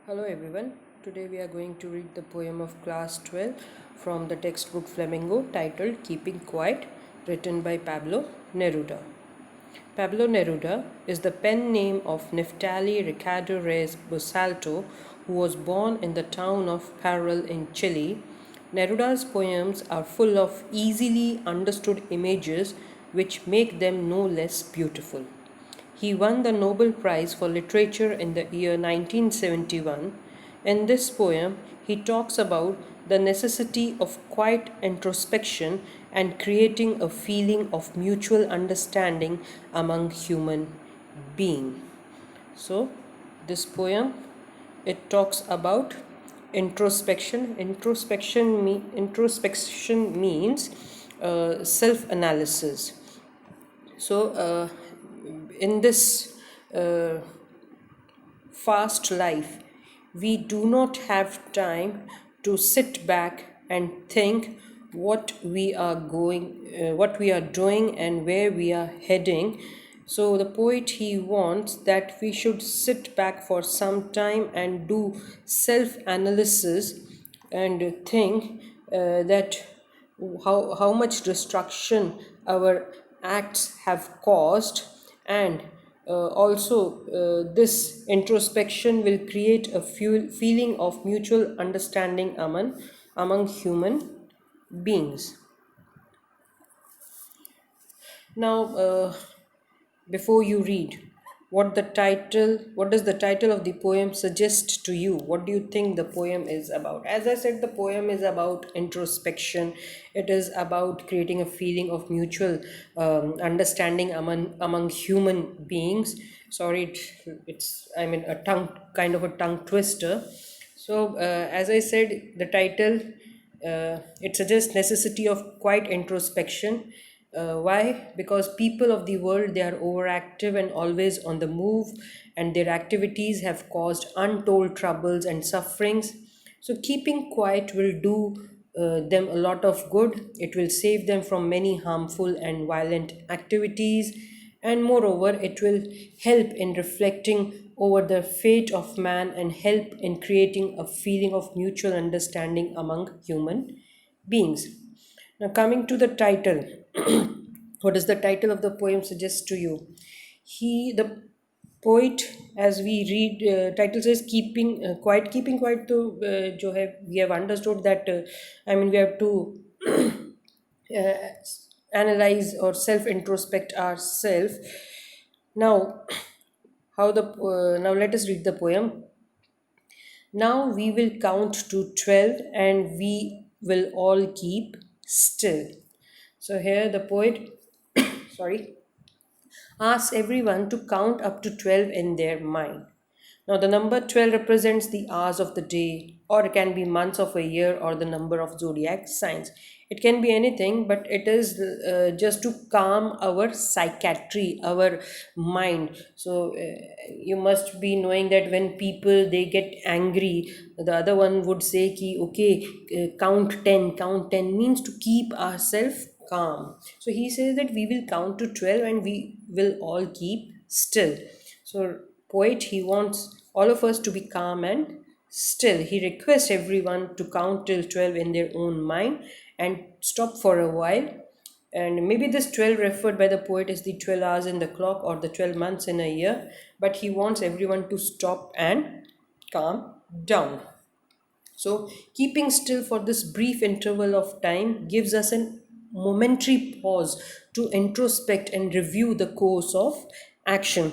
Hello everyone. Today we are going to read the poem of class 12 from the textbook Flamingo titled Keeping Quiet, written by Pablo Neruda. Pablo Neruda is the pen name of Neftali Ricardo Reyes Busalto, who was born in the town of Parral in Chile. Neruda's poems are full of easily understood images which make them no less beautiful. He won the Nobel Prize for Literature in the year 1971. In this poem, he talks about the necessity of quiet introspection and creating a feeling of mutual understanding among human beings. So, this poem it talks about introspection. Introspection means self-analysis. So, in this uh, fast life, we do not have time to sit back and think what we are doing, and where we are heading. So the poet he wants that we should sit back for some time and do self-analysis and think that how much destruction our acts have caused, and also this introspection will create a feeling of mutual understanding among human beings. Now, before you read, what does the title of the poem suggest to you? What do you think the poem is about? As I said, the poem is about introspection. It is about creating a feeling of mutual understanding among human beings. Sorry, it's I mean a tongue kind of a tongue twister. So, as I said, the title it suggests necessity of quiet introspection. Why? Because people of the world they are overactive and always on the move, and their activities have caused untold troubles and sufferings. So, keeping quiet will do them a lot of good. It will save them from many harmful and violent activities, and moreover it will help in reflecting over the fate of man and help in creating a feeling of mutual understanding among human beings. Now, coming to the title, what does the title of the poem suggest to you? The poet, as we read, title says keeping quiet. तो जो है we have understood that we have to uh, analyze or self introspect ourselves. Now, now let us read the poem. Now we will count to 12 and we will all keep still. So here the poet, sorry, asks everyone to count up to 12 in their mind. Now, the number 12 represents the hours of the day, or it can be months of a year, or the number of zodiac signs. It can be anything, but it is just to calm our psychiatry, our mind. So, you must be knowing that when people they get angry, the other one would say, ki, okay, count 10. Count 10 means to keep ourselves calm. So, he says that we will count to 12 and we will all keep still. So, poet he wants all of us to be calm and still. He requests everyone to count till 12 in their own mind and stop for a while. And maybe this 12 referred by the poet is the 12 hours in the clock or the 12 months in a year, but he wants everyone to stop and calm down. So, keeping still for this brief interval of time gives us a momentary pause to introspect and review the course of action.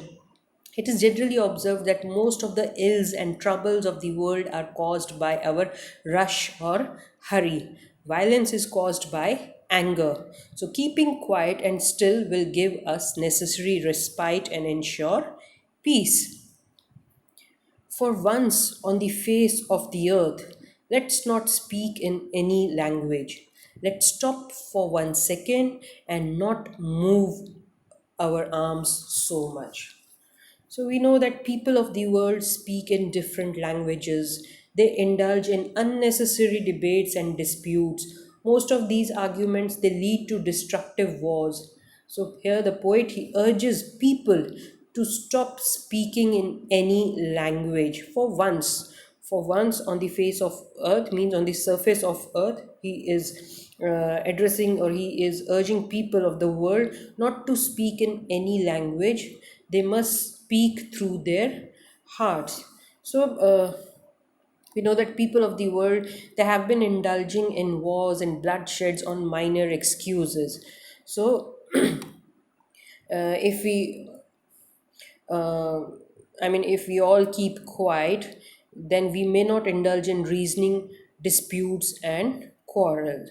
It is generally observed that most of the ills and troubles of the world are caused by our rush or hurry. Violence is caused by anger. So, keeping quiet and still will give us necessary respite and ensure peace. For once on the face of the earth, let's not speak in any language. Let's stop for 1 second and not move our arms so much. So we know that people of the world speak in different languages. They indulge in unnecessary debates and disputes. Most of these arguments they lead to destructive wars. So here the poet he urges people to stop speaking in any language for once. For once on the face of earth, means on the surface of earth, he is addressing, or he is urging people of the world not to speak in any language. They must speak through their hearts. So we know that people of the world, they have been indulging in wars and bloodsheds on minor excuses. So if we uh, if we all keep quiet, then we may not indulge in reasoning, disputes, and quarrels.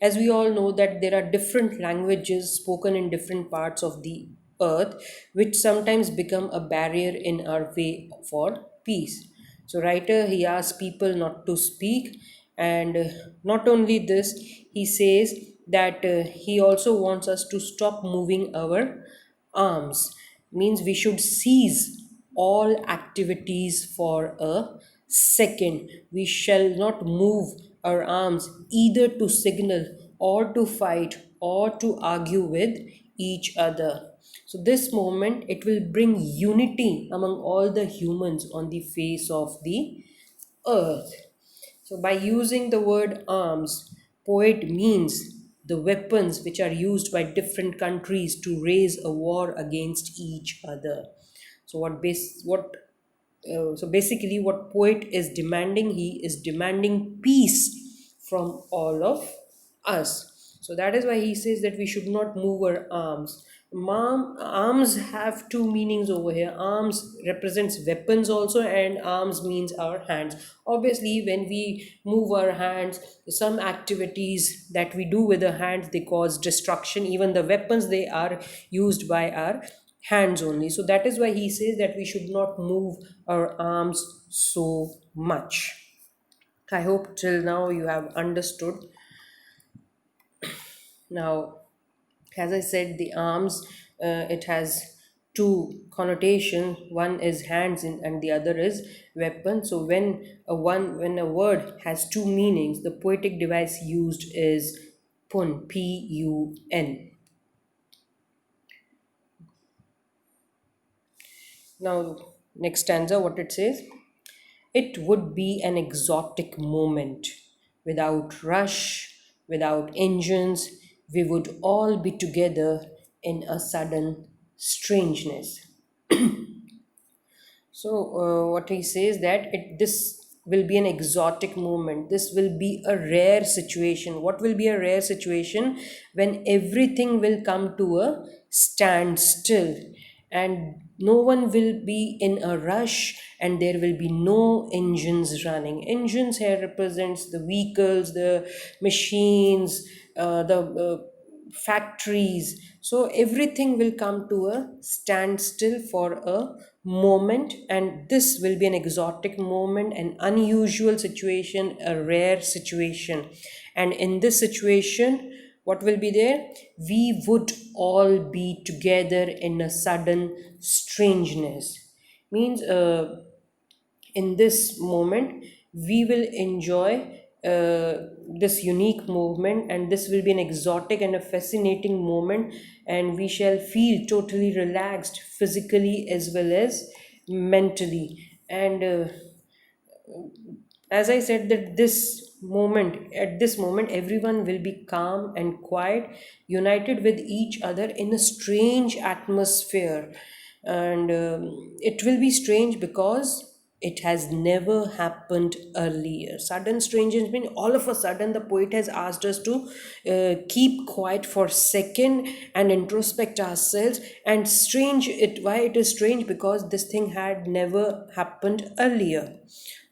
As we all know that there are different languages spoken in different parts of the earth, which sometimes become a barrier in our way for peace. So, writer, he asks people not to speak, and not only this, he says that he also wants us to stop moving our arms. Means we should cease all activities for a second. We shall not move our arms either to signal or to fight or to argue with each other. So this moment, it will bring unity among all the humans on the face of the earth. So, by using the word arms, poet means the weapons which are used by different countries to raise a war against each other. So, so basically, what poet is demanding, he is demanding peace from all of us. So that is why he says that we should not move our arms. Arms have two meanings over here. Arms represents weapons also, and arms means our hands. Obviously, when we move our hands, some activities that we do with the hands, they cause destruction. Even the weapons, they are used by our hands only. So that is why he says that we should not move our arms so much. I hope till now you have understood. Now, as I said, the arms, it has two connotation. One is hands, and the other is weapon. So when a word has two meanings, the poetic device used is pun, pun. Now, next stanza, what it says: it would be an exotic moment. Without rush, without engines, we would all be together in a sudden strangeness. So, what he says that this will be an exotic moment. This will be a rare situation. What will be a rare situation? When everything will come to a standstill, and no one will be in a rush, and there will be no engines running. Engines here represents the vehicles, the machines, the factories. So everything will come to a standstill for a moment, and this will be an exotic moment, an unusual situation, a rare situation. And in this situation, what will be there? We would all be together in a sudden strangeness. Means in this moment we will enjoy this unique movement, and this will be an exotic and a fascinating moment, and we shall feel totally relaxed physically as well as mentally. And as I said, that this moment everyone will be calm and quiet, united with each other in a strange atmosphere. And it will be strange because it has never happened earlier. Sudden strangeness mean all of a sudden the poet has asked us to keep quiet for a second and introspect ourselves. And strange, it why it is strange, because this thing had never happened earlier.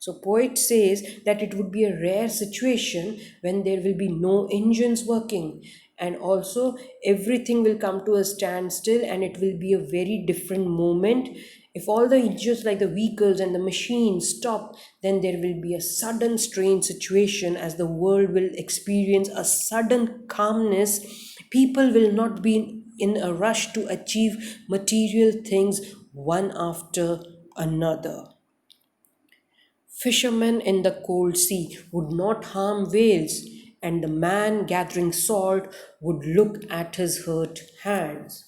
So poet says that it would be a rare situation when there will be no engines working, and also everything will come to a standstill, and it will be a very different moment. If all the engines like the vehicles and the machines stop, then there will be a sudden strange situation as the world will experience a sudden calmness. People will not be in a rush to achieve material things one after another. Fishermen in the cold sea would not harm whales, and the man gathering salt would look at his hurt hands.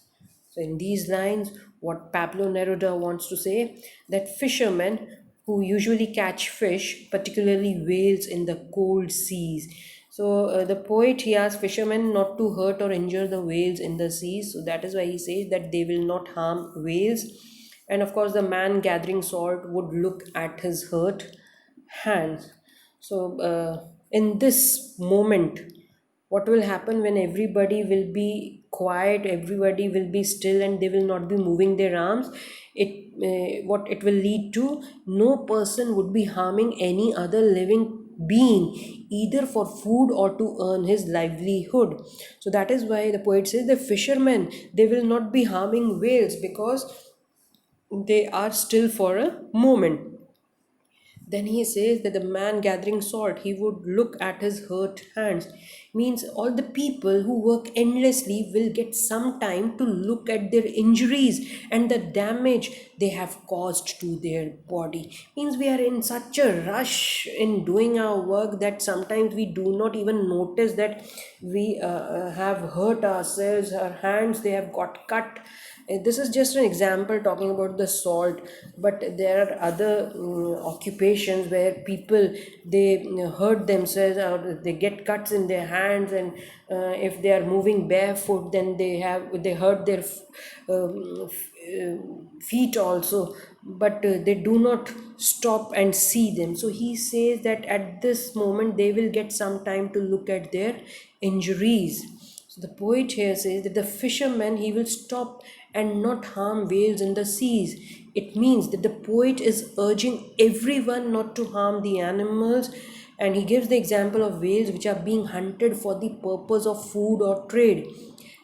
So, in these lines, what Pablo Neruda wants to say, that fishermen who usually catch fish, particularly whales, in the cold seas. So the poet, he asks fishermen not to hurt or injure the whales in the seas. So that is why he says that they will not harm whales. And of course, the man gathering salt would look at his hurt hands. So in this moment, what will happen when everybody will be quiet, everybody will be still, and they will not be moving their arms? It what it will lead to, no person would be harming any other living being, either for food or to earn his livelihood. So that is why the poet says the fishermen, they will not be harming whales because they are still for a moment. Then he says that the man gathering salt, he would look at his hurt hands. Means all the people who work endlessly will get some time to look at their injuries and the damage they have caused to their body. Means we are in such a rush in doing our work that sometimes we do not even notice that we have hurt ourselves, our hands, they have got cut. This is just an example talking about the salt, but there are other occupations where people, they hurt themselves or they get cuts in their hands, and if they are moving barefoot, then they hurt their feet also, but they do not stop and see them. So he says that at this moment they will get some time to look at their injuries. So the poet here says that the fisherman, he will stop and not harm whales in the seas. It means that the poet is urging everyone not to harm the animals, and he gives the example of whales which are being hunted for the purpose of food or trade.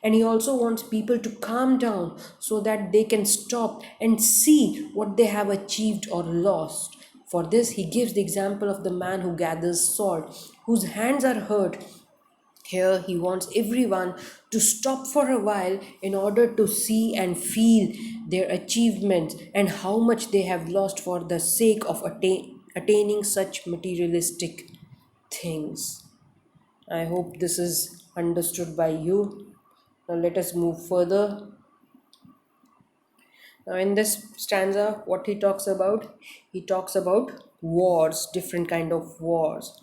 And he also wants people to calm down so that they can stop and see what they have achieved or lost. For this, he gives the example of the man who gathers salt, whose hands are hurt. Here, he wants everyone to stop for a while in order to see and feel their achievements and how much they have lost for the sake of attaining such materialistic things. I hope this is understood by you. Now, let us move further. Now, in this stanza, what he talks about wars, different kind of wars.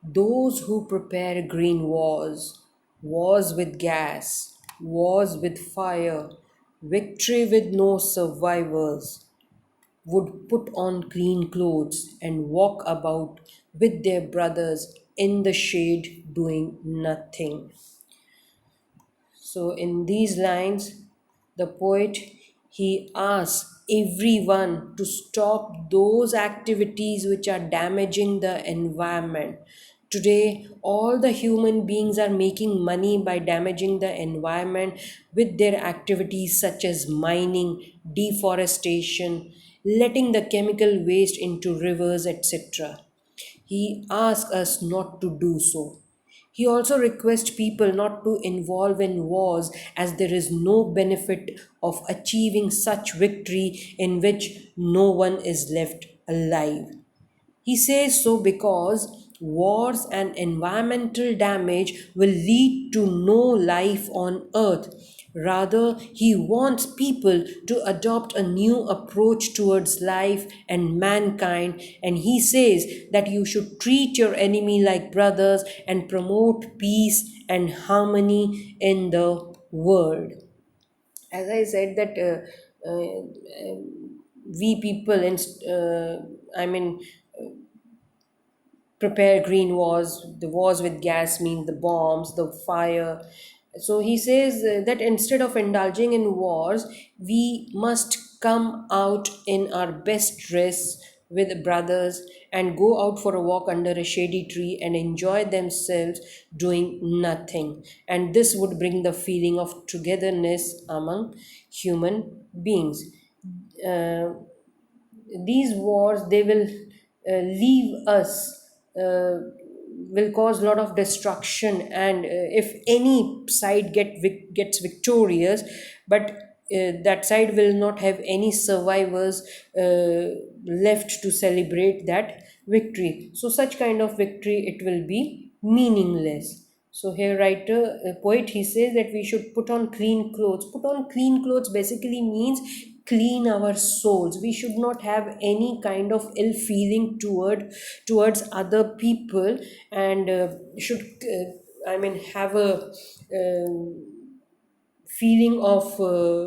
Those who prepare green wars, wars with gas, wars with fire, victory with no survivors, would put on clean clothes and walk about with their brothers in the shade doing nothing. So, in these lines, the poet, he asks everyone to stop those activities which are damaging the environment. Today, all the human beings are making money by damaging the environment with their activities such as mining, deforestation, letting the chemical waste into rivers, etc. He asks us not to do so. He also requests people not to involve in wars as there is no benefit of achieving such victory in which no one is left alive. He says so because wars and environmental damage will lead to no life on earth. Rather, he wants people to adopt a new approach towards life and mankind, and he says that you should treat your enemy like brothers and promote peace and harmony in the world. As I said, that we people, I mean, prepare green wars. The wars with gas mean the bombs, the fire. So he says that instead of indulging in wars, we must come out in our best dress with brothers and go out for a walk under a shady tree and enjoy themselves doing nothing. And this would bring the feeling of togetherness among human beings. Uh, these wars, they will leave us, will cause a lot of destruction, and if any side gets victorious, but that side will not have any survivors left to celebrate that victory. So such kind of victory, it will be meaningless. So here, poet, he says that we should put on clean clothes. Put on clean clothes basically means clean our souls. We should not have any kind of ill feeling towards other people, and should I mean have a feeling of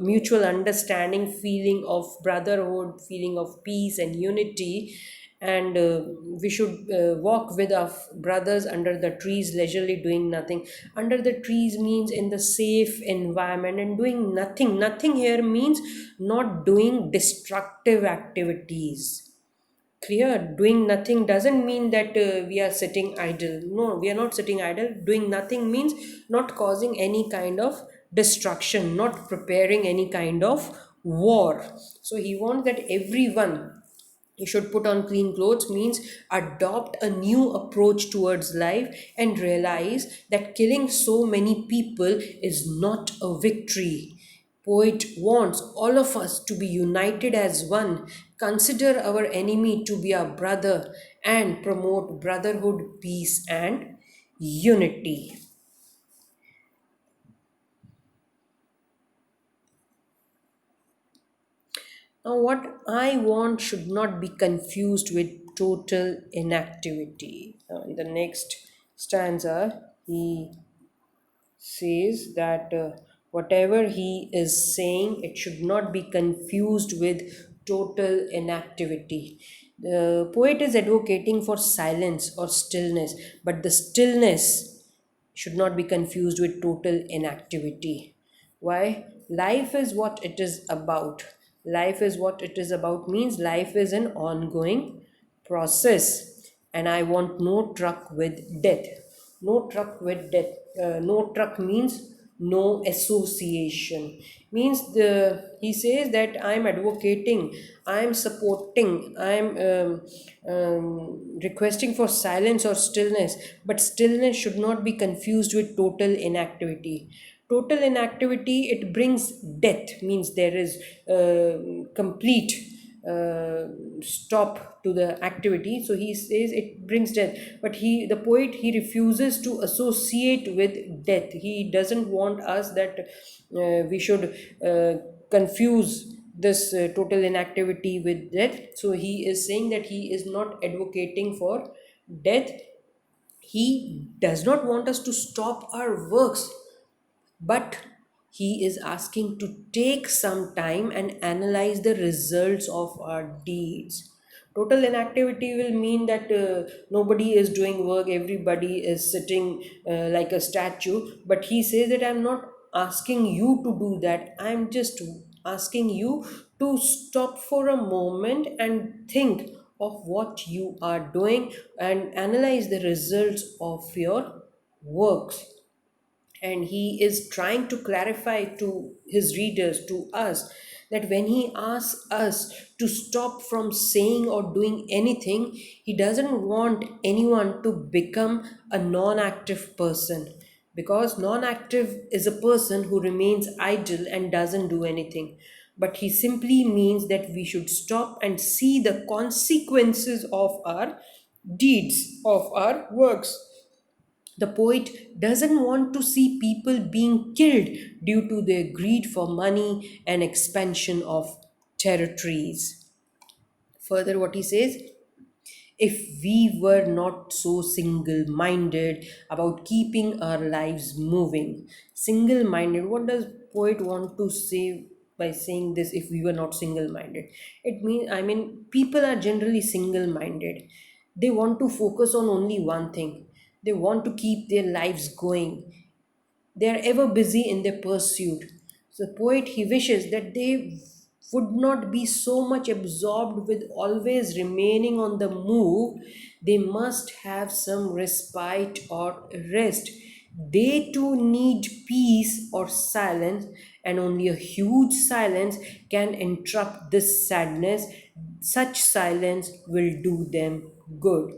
mutual understanding, feeling of brotherhood, feeling of peace and unity. And we should walk with our brothers under the trees, leisurely doing nothing. Under the trees means in the safe environment, and doing nothing. Nothing here means not doing destructive activities. Clear. Doing nothing doesn't mean that we are sitting idle. No, we are not sitting idle. Doing nothing means not causing any kind of destruction, not preparing any kind of war. So he wants that everyone, you should put on clean clothes means adopt a new approach towards life, and realize that killing so many people is not a victory. Poet wants all of us to be united as one, consider our enemy to be our brother, and promote brotherhood, peace, and unity. Now, what I want should not be confused with total inactivity. In the next stanza, he says that whatever he is saying, it should not be confused with total inactivity. The poet is advocating for silence or stillness, but the stillness should not be confused with total inactivity. Why? Life is what it is about. Life is what it is about means life is an ongoing process, and I want no truck with death. No truck with death. No truck means no association. Means the he says that I'm advocating, I'm supporting, I'm requesting for silence or stillness, but stillness should not be confused with total inactivity. Total inactivity, it brings death, means there is complete uh, stop to the activity. So he says it brings death, but the poet, he refuses to associate with death. He doesn't want us that we should confuse this total inactivity with death. So he is saying that he is not advocating for death. He does not want us to stop our works, but he is asking to take some time and analyze the results of our deeds. Total inactivity will mean that nobody is doing work, everybody is sitting like a statue. But he says that I'm not asking you to do that, I'm just asking you to stop for a moment and think of what you are doing and analyze the results of your works. And he is trying to clarify to his readers, to us, that when he asks us to stop from saying or doing anything, he doesn't want anyone to become a non-active person, because non-active is a person who remains idle and doesn't do anything. But he simply means that we should stop and see the consequences of our deeds, of our works. The poet doesn't want to see people being killed due to their greed for money and expansion of territories. Further, what he says, if we were not so single minded about keeping our lives moving. Single minded, what does poet want to say by saying this? If we were not single minded, it means, I mean, people are generally single minded. They want to focus on only one thing. They want to keep their lives going. They are ever busy in their pursuit. So the poet, he wishes that they would not be so much absorbed with always remaining on the move. They must have some respite or rest. They too need peace or silence, and only a huge silence can interrupt this sadness. Such silence will do them good.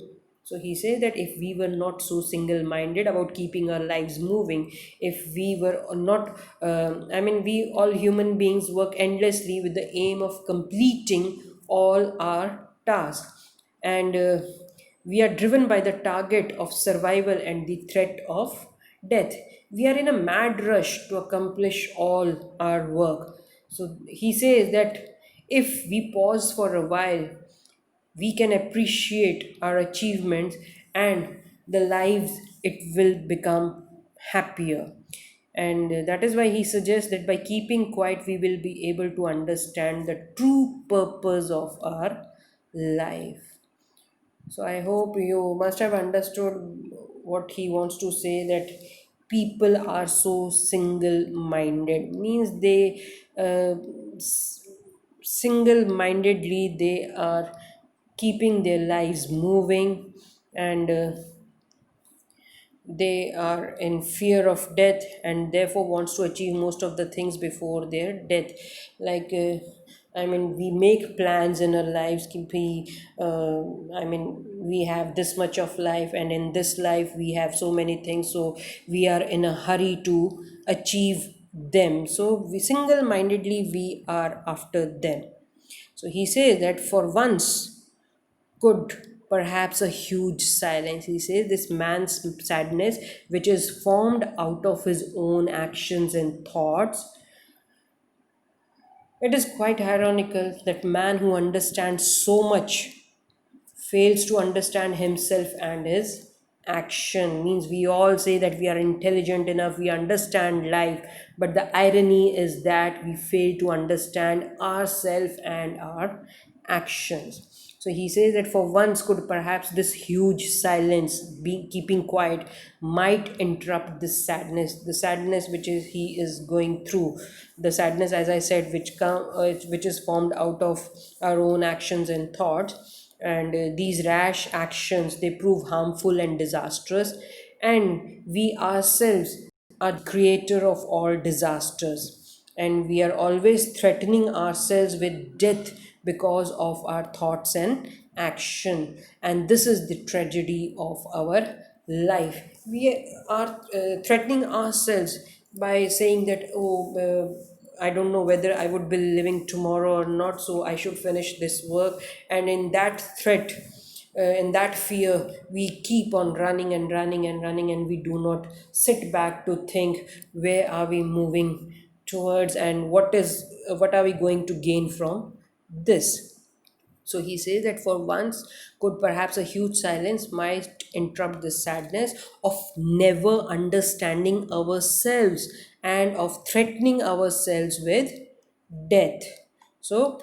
So he says that if we were not so single minded about keeping our lives moving, if we were not, I mean, we all human beings work endlessly with the aim of completing all our tasks. And we are driven by the target of survival and the threat of death. We are in a mad rush to accomplish all our work. So he says that If we pause for a while, we can appreciate our achievements and the lives it will become happier. And that is why he suggests that by keeping quiet, we will be able to understand the true purpose of our life. So I hope you must have understood what he wants to say, that people are so single minded, means they single mindedly they are keeping their lives moving, and they are in fear of death and therefore wants to achieve most of the things before their death. Like I mean, we make plans in our lives. I mean, we have this much of life, and in this life we have so many things, so we are in a hurry to achieve them, so we single mindedly we are after them. So he says that for once could perhaps a huge silence. He says this man's sadness, which is formed out of his own actions and thoughts. It is quite ironical that man who understands so much fails to understand himself and his action. Means we all say that we are intelligent enough, we understand life, but the irony is that we fail to understand ourselves and our actions. So he says that for once could perhaps this huge silence, be keeping quiet, might interrupt this sadness, the sadness which is he is going through, the sadness, as I said, which is formed out of our own actions and thoughts. And these rash actions, they prove harmful and disastrous, and we ourselves are the creator of all disasters, and we are always threatening ourselves with death because of our thoughts and action. And this is the tragedy of our life. We are threatening ourselves by saying that, oh, I don't know whether I would be living tomorrow or not, so I should finish this work. And in that threat, in that fear, we keep on running and running and running, and we do not sit back to think where are we moving towards, and what are we going to gain from this. So he says that for once, could perhaps a huge silence might interrupt the sadness of never understanding ourselves and of threatening ourselves with death. So,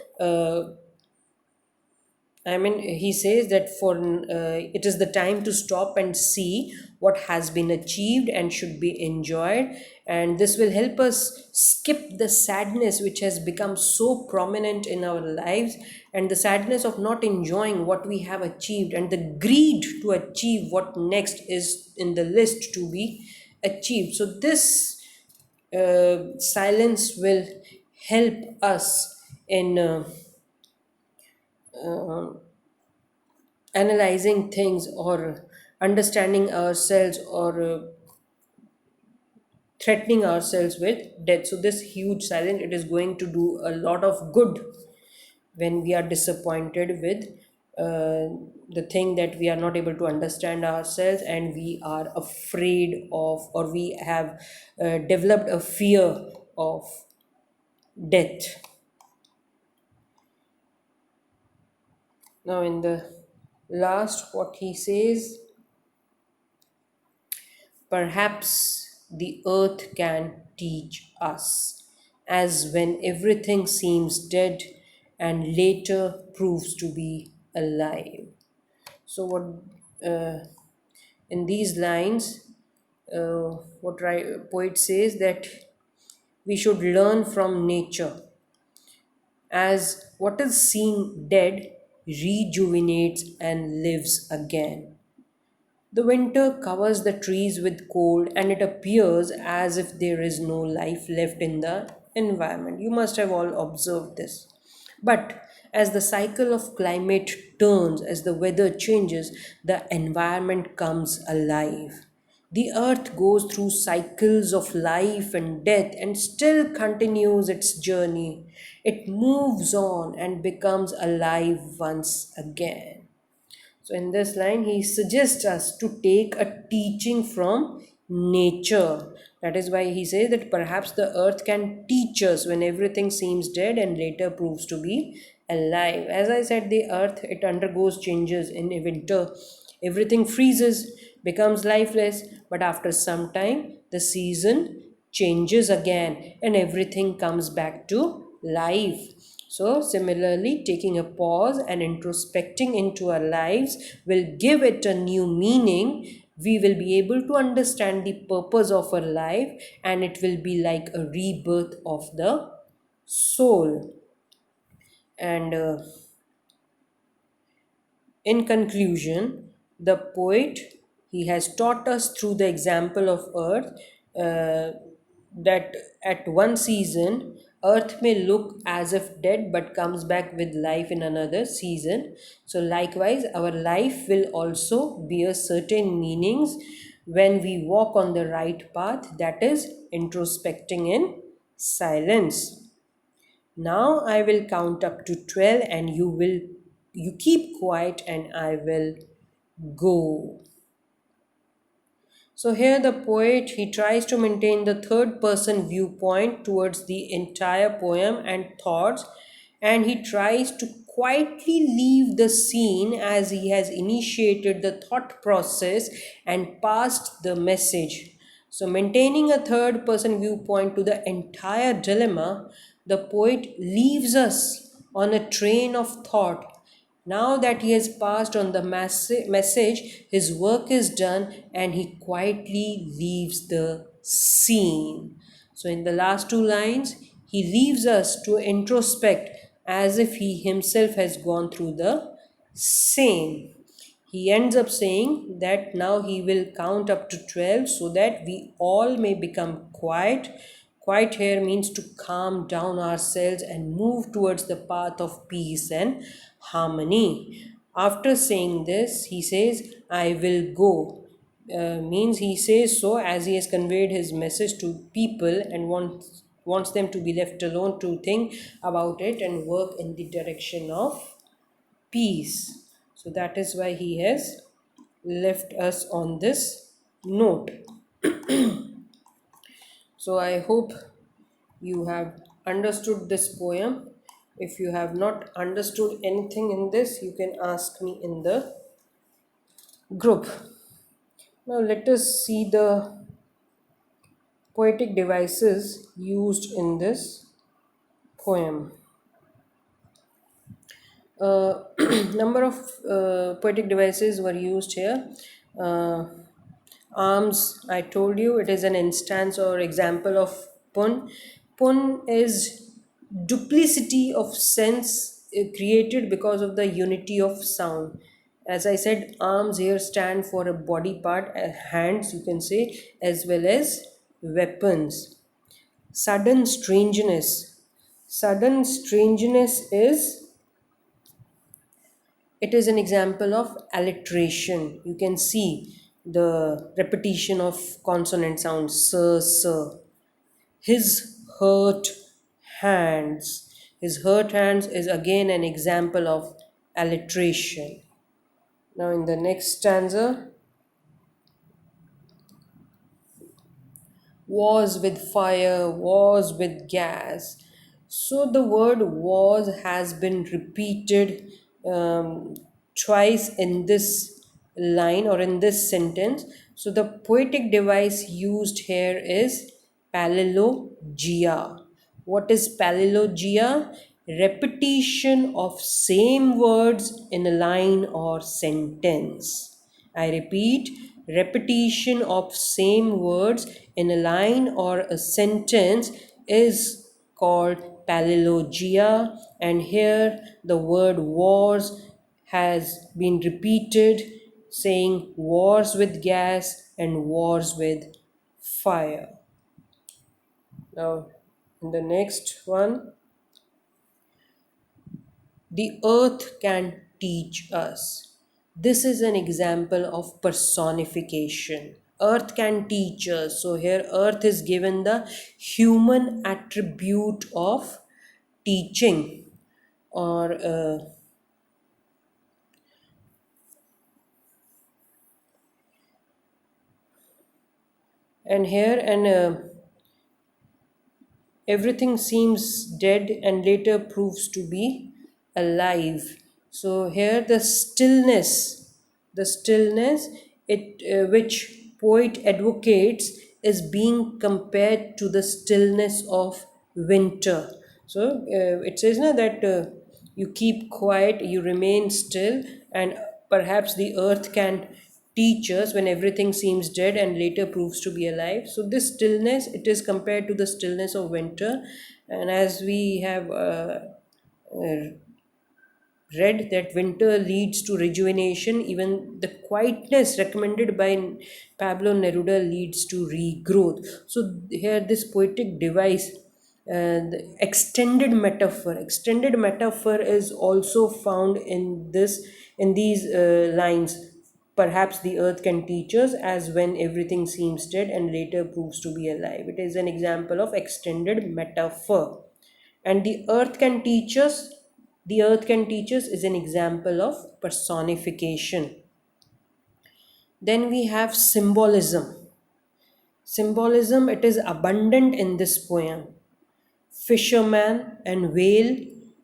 I mean, he says that for it is the time to stop and see what has been achieved and should be enjoyed, and this will help us skip the sadness which has become so prominent in our lives, and the sadness of not enjoying what we have achieved, and the greed to achieve what next is in the list to be achieved. So this silence will help us in analyzing things or understanding ourselves or threatening ourselves with death. So this huge silence, it is going to do a lot of good when we are disappointed with the thing that we are not able to understand ourselves, and we are afraid of, or we have developed a fear of death. Now in the last, what he says, perhaps the earth can teach us, as when everything seems dead and later proves to be alive. So, uh, in these lines, poet says that we should learn from nature, as what is seen dead rejuvenates and lives again. The winter covers the trees with cold, and it appears as if there is no life left in the environment. You must have all observed this. But as the cycle of climate turns, as the weather changes, the environment comes alive. The earth goes through cycles of life and death and still continues its journey. It moves on and becomes alive once again. So, in this line, he suggests us to take a teaching from nature. That is why he says that perhaps the earth can teach us when everything seems dead and later proves to be alive. As I said, the earth, it undergoes changes in winter. Everything freezes, becomes lifeless, but after some time, the season changes again and everything comes back to life. So, similarly, taking a pause and introspecting into our lives will give it a new meaning. We will be able to understand the purpose of our life, and it will be like a rebirth of the soul. And in conclusion, the poet, he has taught us through the example of earth, uh, that at one season earth may look as if dead but comes back with life in another season. So likewise our life will also bear certain meanings when we walk on the right path, that is introspecting in silence. Now I will count up to 12 and you keep quiet and I will go. So here the poet, he tries to maintain the third person viewpoint towards the entire poem and thoughts, and he tries to quietly leave the scene as he has initiated the thought process and passed the message. So maintaining a third person viewpoint to the entire dilemma, the poet leaves us on a train of thought. Now that he has passed on the message, his work is done and he quietly leaves the scene. So, in the last two lines, he leaves us to introspect as if he himself has gone through the same. He ends up saying that now he will count up to 12 so that we all may become quiet. Quiet here means to calm down ourselves and move towards the path of peace and harmony. After saying this, he says, I will go. Means he says so as he has conveyed his message to people and wants them to be left alone to think about it and work in the direction of peace. So that is why he has left us on this note. So I hope you have understood this poem. If you have not understood anything in this, you can ask me in the group. Now let us see the poetic devices used in this poem. Number of poetic devices were used here. Uh, Arms, I told you, it is an instance or example of pun. Pun is duplicity of sense created because of the unity of sound. As I said, arms here stand for a body part, hands, you can say, as well as weapons. Sudden strangeness. Sudden strangeness is, it is an example of alliteration. You can see the repetition of consonant sounds, sir, sir. His hurt hands. His hurt hands is again an example of alliteration. Now, in the next stanza, was with fire, was with gas. So the word was has been repeated twice in this line or in this sentence. So the poetic device used here is parallelogia. What is parallelogia? Repetition of same words in a line or sentence. I repeat, repetition of same words in a line or a sentence is called parallelogia, and here the word wars has been repeated, saying wars with gas and wars with fire. Now, in the next one, the earth can teach us. This is an example of personification. Earth can teach us. So here, earth is given the human attribute of teaching, or and here and everything seems dead and later proves to be alive. So here the stillness it which poet advocates is being compared to the stillness of winter. So it says now that you keep quiet, you remain still, and perhaps the earth can teach us when everything seems dead and later proves to be alive. So this stillness, it is compared to the stillness of winter, and as we have read that winter leads to rejuvenation, even the quietness recommended by Pablo Neruda leads to regrowth. So here this poetic device, the extended metaphor is also found in these lines. Perhaps the earth can teach us as when everything seems dead and later proves to be alive. It is an example of extended metaphor. And the earth can teach us is an example of personification. Then we have symbolism. It is abundant in this poem. Fisherman and whale,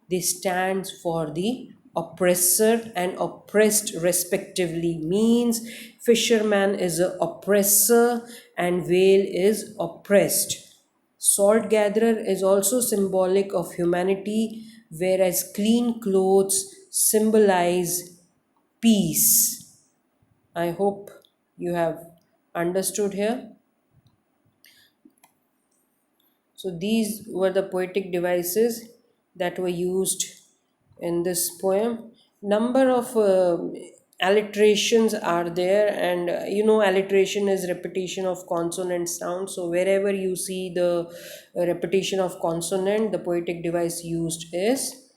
they stand for the oppressor and oppressed respectively. Means fisherman is a oppressor and whale is oppressed. Salt gatherer is also symbolic of humanity, whereas clean clothes symbolize peace. I hope you have understood here. So these were the poetic devices that were used in this poem. Number of alliterations are there, and alliteration is repetition of consonant sound. So wherever you see the repetition of consonant, the poetic device used is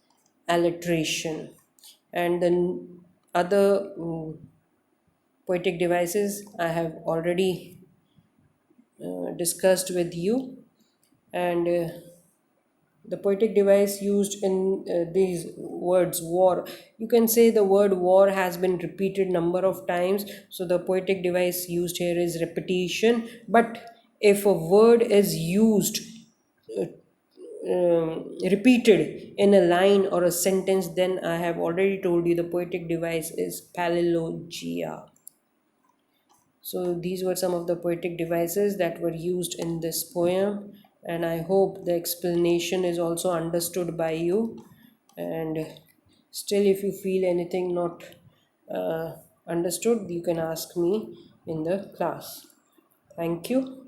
alliteration. And then other poetic devices I have already discussed with you, and the poetic device used in these words war, you can say the word war has been repeated number of times, so the poetic device used here is repetition. But if a word is used repeated in a line or a sentence, then I have already told you the poetic device is parallelogia. So these were some of the poetic devices that were used in this poem, and I hope the explanation is also understood by you. And still, if you feel anything not understood, you can ask me in the class. Thank you.